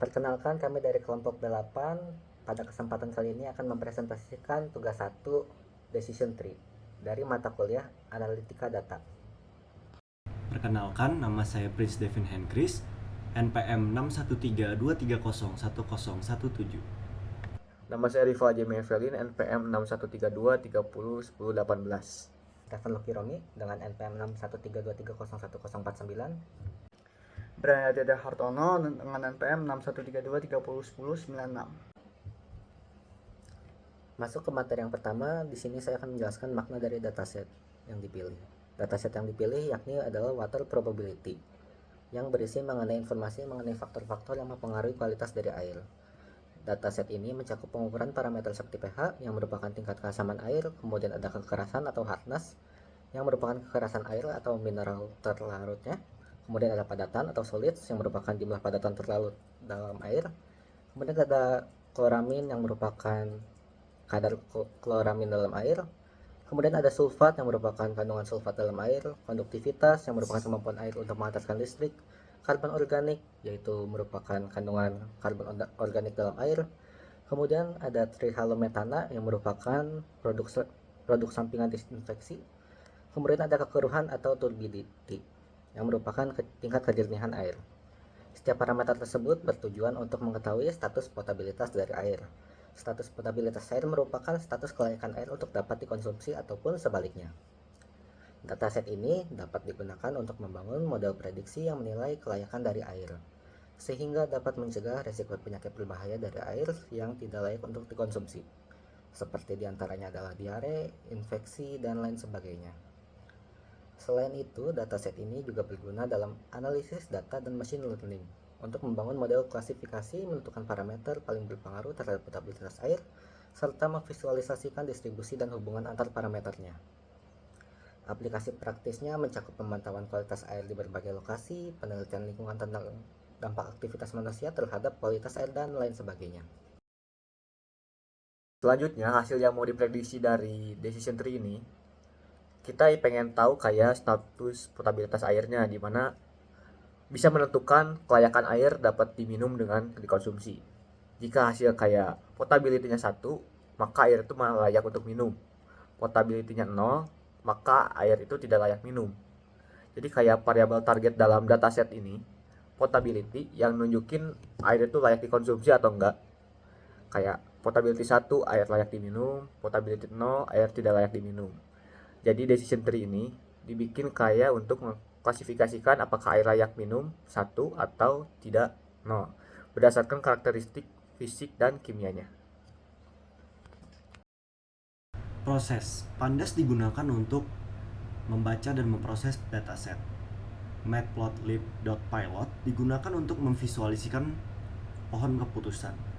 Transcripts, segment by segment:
Perkenalkan, kami dari kelompok 8. Pada kesempatan kali ini akan mempresentasikan tugas 1 Decision Tree dari mata kuliah Analitika Data. Perkenalkan, nama saya Prince Devin Henkris, NPM 61323010117. Nama saya Rival Jamie Evelyn, NPM 6132301018. Stephen Lucky Romi dengan NPM 61323011049. Brian Adeda Hartono dengan NPM 6132301096. Masuk ke materi yang pertama, di sini saya akan menjelaskan makna dari dataset yang dipilih. Dataset yang dipilih yakni adalah water probability, yang berisi mengenai informasi mengenai faktor-faktor yang mempengaruhi kualitas dari air. Dataset ini mencakup pengukuran parameter seperti pH yang merupakan tingkat keasaman air, kemudian ada kekerasan atau hardness yang merupakan kekerasan air atau mineral terlarutnya, kemudian ada padatan atau solids yang merupakan jumlah padatan terlarut dalam air, kemudian ada kloramin yang merupakan kadar kloramin dalam air, kemudian ada sulfat yang merupakan kandungan sulfat dalam air, konduktivitas yang merupakan kemampuan air untuk mengantarkan listrik, karbon organik yaitu merupakan kandungan karbon organik dalam air, kemudian ada trihalometana yang merupakan produk sampingan disinfeksi, kemudian ada kekeruhan atau turbidity yang merupakan tingkat kejernihan air. Setiap parameter tersebut bertujuan untuk mengetahui status potabilitas dari air. Status potabilitas air merupakan status kelayakan air untuk dapat dikonsumsi ataupun sebaliknya. Dataset ini dapat digunakan untuk membangun model prediksi yang menilai kelayakan dari air, sehingga dapat mencegah risiko penyakit berbahaya dari air yang tidak layak untuk dikonsumsi, seperti diantaranya adalah diare, infeksi, dan lain sebagainya. Selain itu, dataset ini juga berguna dalam analisis data dan machine learning untuk membangun model klasifikasi, menentukan parameter paling berpengaruh terhadap potabilitas air, serta memvisualisasikan distribusi dan hubungan antar parameternya. Aplikasi praktisnya mencakup pemantauan kualitas air di berbagai lokasi, penelitian lingkungan tentang dampak aktivitas manusia terhadap kualitas air, dan lain sebagainya. Selanjutnya, hasil yang mau diprediksi dari Decision Tree ini, kita pengen tahu kayak status potabilitas airnya, di mana bisa menentukan kelayakan air dapat diminum dengan dikonsumsi. Jika hasil kayak potability-nya 1, maka air itu layak untuk minum. Potability-nya 0, maka air itu tidak layak minum. Jadi kayak variabel target dalam dataset ini, potability yang nunjukin air itu layak dikonsumsi atau enggak. Kayak potability 1, air layak diminum, potability 0, air tidak layak diminum. Jadi decision tree ini dibikin kayak untuk mengklasifikasikan apakah air layak minum 1 atau tidak 0 berdasarkan karakteristik fisik dan kimianya. Proses Pandas digunakan untuk membaca dan memproses dataset. Matplotlib.pilot digunakan untuk memvisualisasikan pohon keputusan.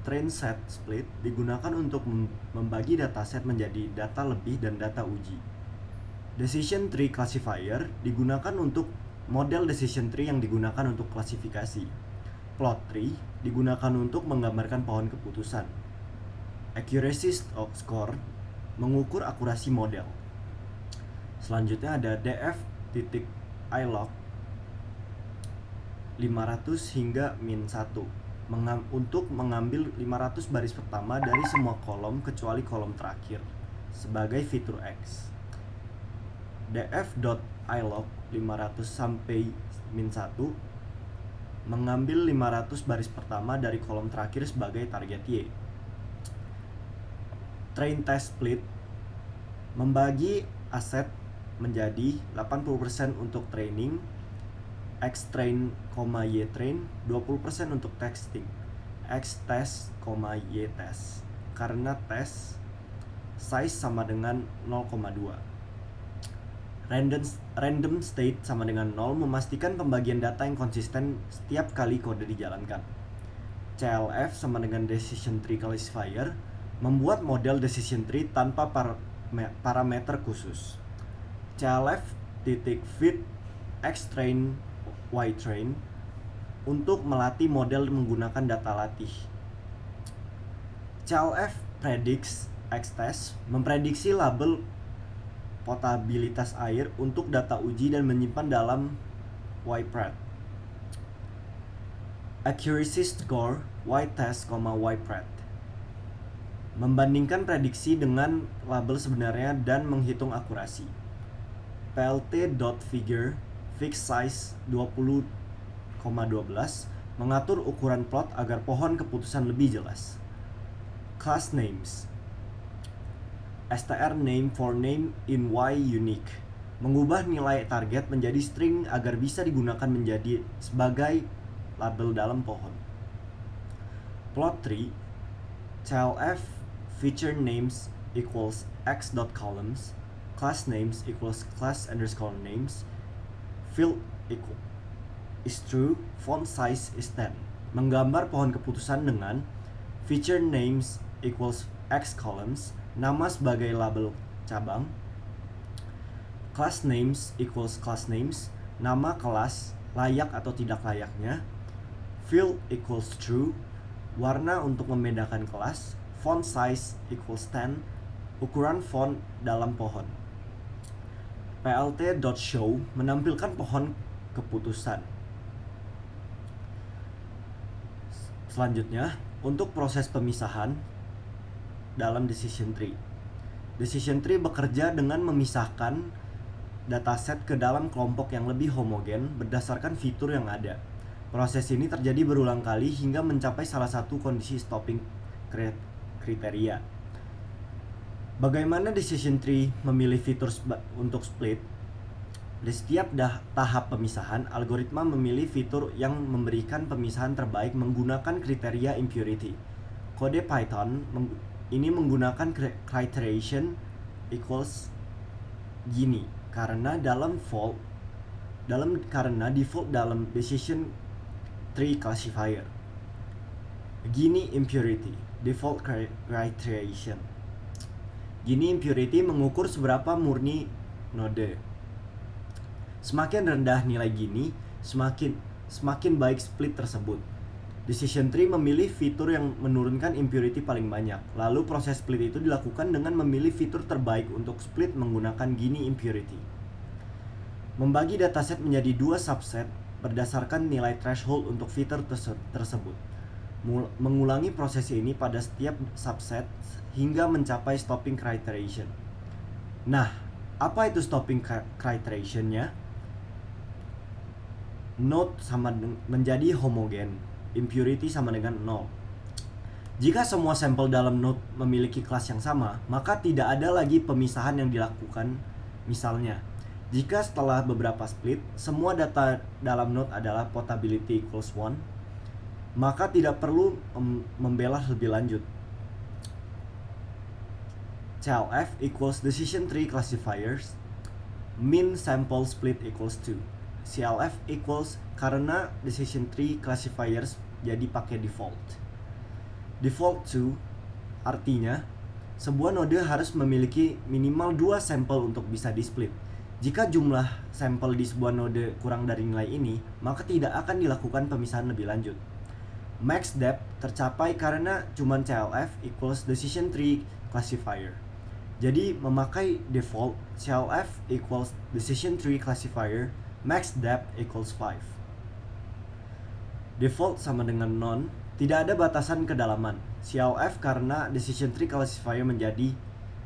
Train set split digunakan untuk membagi dataset menjadi data lebih dan data uji. Decision tree classifier digunakan untuk model decision tree yang digunakan untuk klasifikasi. Plot tree digunakan untuk menggambarkan pohon keputusan. Accuracy score mengukur akurasi model. Selanjutnya ada df.ilog 500 hingga min 1 untuk mengambil 500 baris pertama dari semua kolom kecuali kolom terakhir sebagai fitur X. df.ilog 500 sampai min 1 mengambil 500 baris pertama dari kolom terakhir sebagai target Y. Train test split membagi aset menjadi 80% untuk training, X-train, Y-train, 20% untuk testing, X-test, Y-test. Karena test size sama dengan 0,2. Random state sama dengan 0 memastikan pembagian data yang konsisten setiap kali kode dijalankan. CLF sama dengan decision tree classifier membuat model decision tree tanpa parameter khusus. CLF.fit X-train, Y-train untuk melatih model menggunakan data latih. CLF predicts X-test memprediksi label potabilitas air untuk data uji dan menyimpan dalam YPRED. Accuracy score y-test, y-pred. Membandingkan prediksi dengan label sebenarnya dan menghitung akurasi. plt.figure fixed size 20,12 mengatur ukuran plot agar pohon keputusan lebih jelas. Class names. str name for name in y unique. Mengubah nilai target menjadi string agar bisa digunakan menjadi sebagai label dalam pohon. Plot tree. CLF feature names equals x.columns, class names equals class underscore names, field equal is true, font size is 10. Menggambar pohon keputusan dengan feature names equals x columns, nama sebagai label cabang, class names equals class names, nama kelas, layak atau tidak layaknya, field equals true, warna untuk membedakan kelas, font size equals 10, ukuran font dalam pohon. plt.show menampilkan pohon keputusan. Selanjutnya, untuk proses pemisahan dalam decision tree. Decision tree bekerja dengan memisahkan dataset ke dalam kelompok yang lebih homogen berdasarkan fitur yang ada. Proses ini terjadi berulang kali hingga mencapai salah satu kondisi stopping kriteria. Bagaimana decision tree memilih fitur untuk split? Di setiap tahap pemisahan, algoritma memilih fitur yang memberikan pemisahan terbaik menggunakan kriteria impurity. Kode Python ini menggunakan criterion equals gini karena default dalam decision tree classifier. Gini impurity, default criterion. Gini impurity mengukur seberapa murni node. Semakin rendah nilai Gini, semakin baik split tersebut. Decision tree memilih fitur yang menurunkan impurity paling banyak. Lalu proses split itu dilakukan dengan memilih fitur terbaik untuk split menggunakan Gini impurity. Membagi dataset menjadi dua subset berdasarkan nilai threshold untuk fitur tersebut. Mengulangi proses ini pada setiap subset hingga mencapai stopping criterion. Nah, apa itu stopping criterion-nya? Node menjadi homogen, impurity sama dengan 0. Jika semua sampel dalam node memiliki kelas yang sama, maka tidak ada lagi pemisahan yang dilakukan. Misalnya, jika setelah beberapa split, semua data dalam node adalah potability equals 1, maka tidak perlu membelah lebih lanjut. CLF equals decision tree classifiers, min sample split equals 2. CLF equals karena decision tree classifiers jadi pakai default. Default to artinya sebuah node harus memiliki minimal 2 sampel untuk bisa di split. Jika jumlah sampel di sebuah node kurang dari nilai ini, maka tidak akan dilakukan pemisahan lebih lanjut. Max depth tercapai karena cuman CLF equals decision tree classifier. Jadi memakai default CLF equals decision tree classifier, max depth equals 5. Default sama dengan none, tidak ada batasan kedalaman. CLF karena decision tree classifier menjadi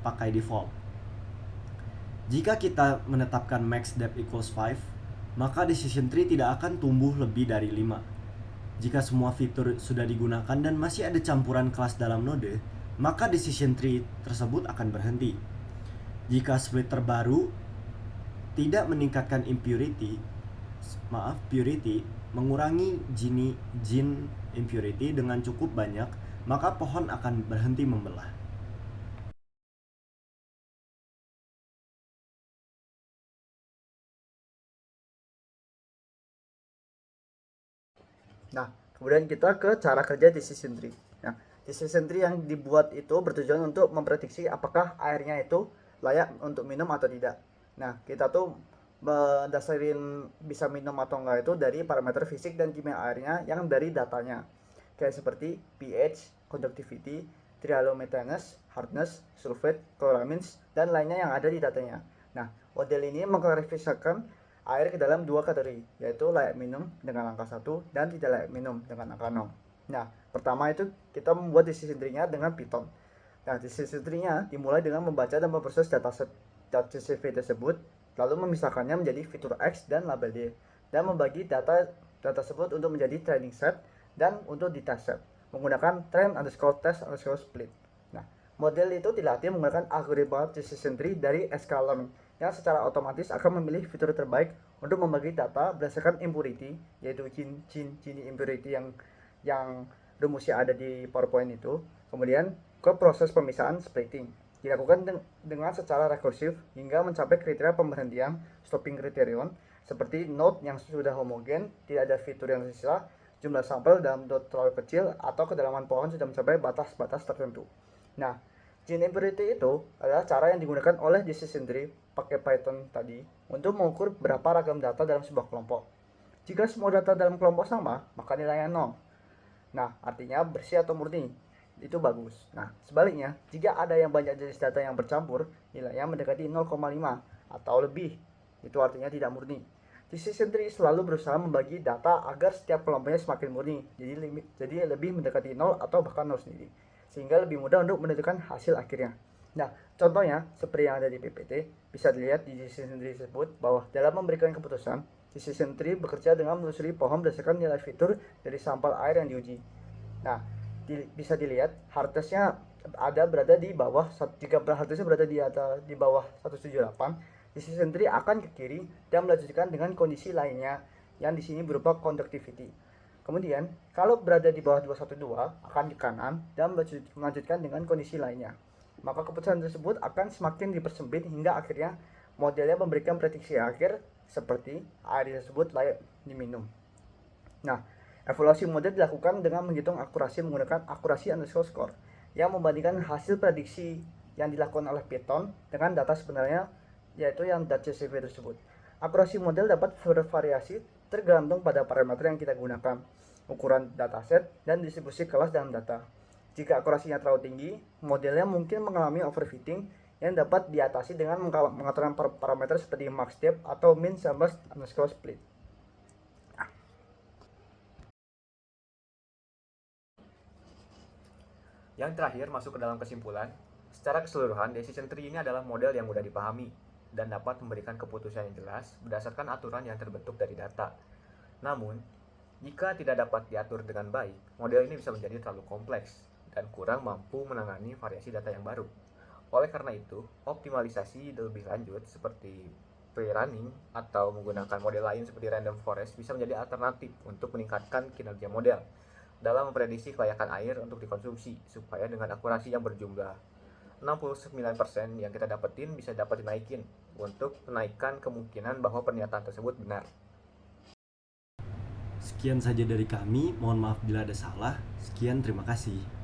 pakai default. Jika kita menetapkan max depth equals 5, maka decision tree tidak akan tumbuh lebih dari 5. Jika semua fitur sudah digunakan dan masih ada campuran kelas dalam node, maka decision tree tersebut akan berhenti. Jika split terbaru tidak meningkatkan purity, mengurangi gene impurity dengan cukup banyak, maka pohon akan berhenti membelah. Nah, kemudian kita ke cara kerja decision tree. Nah, decision tree yang dibuat itu bertujuan untuk memprediksi apakah airnya itu layak untuk minum atau tidak. Nah, kita tuh berdasarkan bisa minum atau enggak itu dari parameter fisik dan kimia airnya yang dari datanya. Kayak seperti pH, conductivity, trihalomethane, hardness, sulfate, chloramines, dan lainnya yang ada di datanya. Nah, model ini mengklarifikasikan air ke dalam dua kategori, yaitu layak minum dengan angka 1 dan tidak layak minum dengan angka 0. Nah, pertama itu kita membuat decision tree-nya dengan Python. Nah, decision tree-nya dimulai dengan membaca dan memproses dataset .csv tersebut, lalu memisahkannya menjadi fitur X dan label D, dan membagi data tersebut untuk menjadi training set dan untuk di test set menggunakan train_test_split. Nah, model itu dilatih menggunakan algoritma decision tree dari sklearning yang secara otomatis akan memilih fitur terbaik untuk membagi data berdasarkan impurity, yaitu Gini impurity yang rumusnya ada di PowerPoint itu, kemudian ke proses pemisahan splitting dilakukan dengan secara rekursif hingga mencapai kriteria pemberhentian stopping criterion seperti node yang sudah homogen, tidak ada fitur yang tersisa, jumlah sampel dalam node terlalu kecil, atau kedalaman pohon sudah mencapai batas-batas tertentu. Nah, Gini impurity itu adalah cara yang digunakan oleh decision tree pakai Python tadi untuk mengukur berapa ragam data dalam sebuah kelompok. Jika semua data dalam kelompok sama, maka nilainya 0. Nah, artinya bersih atau murni. Itu bagus. Nah, sebaliknya, jika ada yang banyak jenis data yang bercampur, nilainya mendekati 0,5 atau lebih. Itu artinya tidak murni. Decision tree selalu berusaha membagi data agar setiap kelompoknya semakin murni, jadi lebih mendekati 0 atau bahkan 0 sendiri, sehingga lebih mudah untuk menentukan hasil akhirnya. Nah, contohnya seperti yang ada di PPT, bisa dilihat di decision tree tersebut bahwa dalam memberikan keputusan, decision tree bekerja dengan menelusuri pohon berdasarkan nilai fitur dari sampel air yang diuji. Nah, bisa dilihat hardtest-nya berada di bawah. Jika hardtest-nya berada di bawah 178, decision tree akan ke kiri dan melanjutkan dengan kondisi lainnya yang di sini berupa conductivity. Kemudian, kalau berada di bawah 212 akan ke kanan dan melanjutkan dengan kondisi lainnya. Maka keputusan tersebut akan semakin dipersempit hingga akhirnya modelnya memberikan prediksi akhir seperti air tersebut layak diminum. Nah, evaluasi model dilakukan dengan menghitung akurasi menggunakan akurasi_score yang membandingkan hasil prediksi yang dilakukan oleh Python dengan data sebenarnya, yaitu yang .csv tersebut. Akurasi model dapat bervariasi tergantung pada parameter yang kita gunakan, ukuran dataset, dan distribusi kelas dalam data. Jika akurasinya terlalu tinggi, modelnya mungkin mengalami overfitting yang dapat diatasi dengan mengaturkan parameter seperti max depth atau min _split. Yang terakhir, masuk ke dalam kesimpulan. Secara keseluruhan, decision tree ini adalah model yang mudah dipahami dan dapat memberikan keputusan yang jelas berdasarkan aturan yang terbentuk dari data. Namun, jika tidak dapat diatur dengan baik, model ini bisa menjadi terlalu kompleks dan kurang mampu menangani variasi data yang baru. Oleh karena itu, optimalisasi lebih lanjut seperti pre-running atau menggunakan model lain seperti random forest bisa menjadi alternatif untuk meningkatkan kinerja model dalam memprediksi kelayakan air untuk dikonsumsi, supaya dengan akurasi yang berjumlah 69% yang kita dapetin bisa dapat dinaikin untuk menaikkan kemungkinan bahwa pernyataan tersebut benar. Sekian saja dari kami, mohon maaf bila ada salah. Sekian, terima kasih.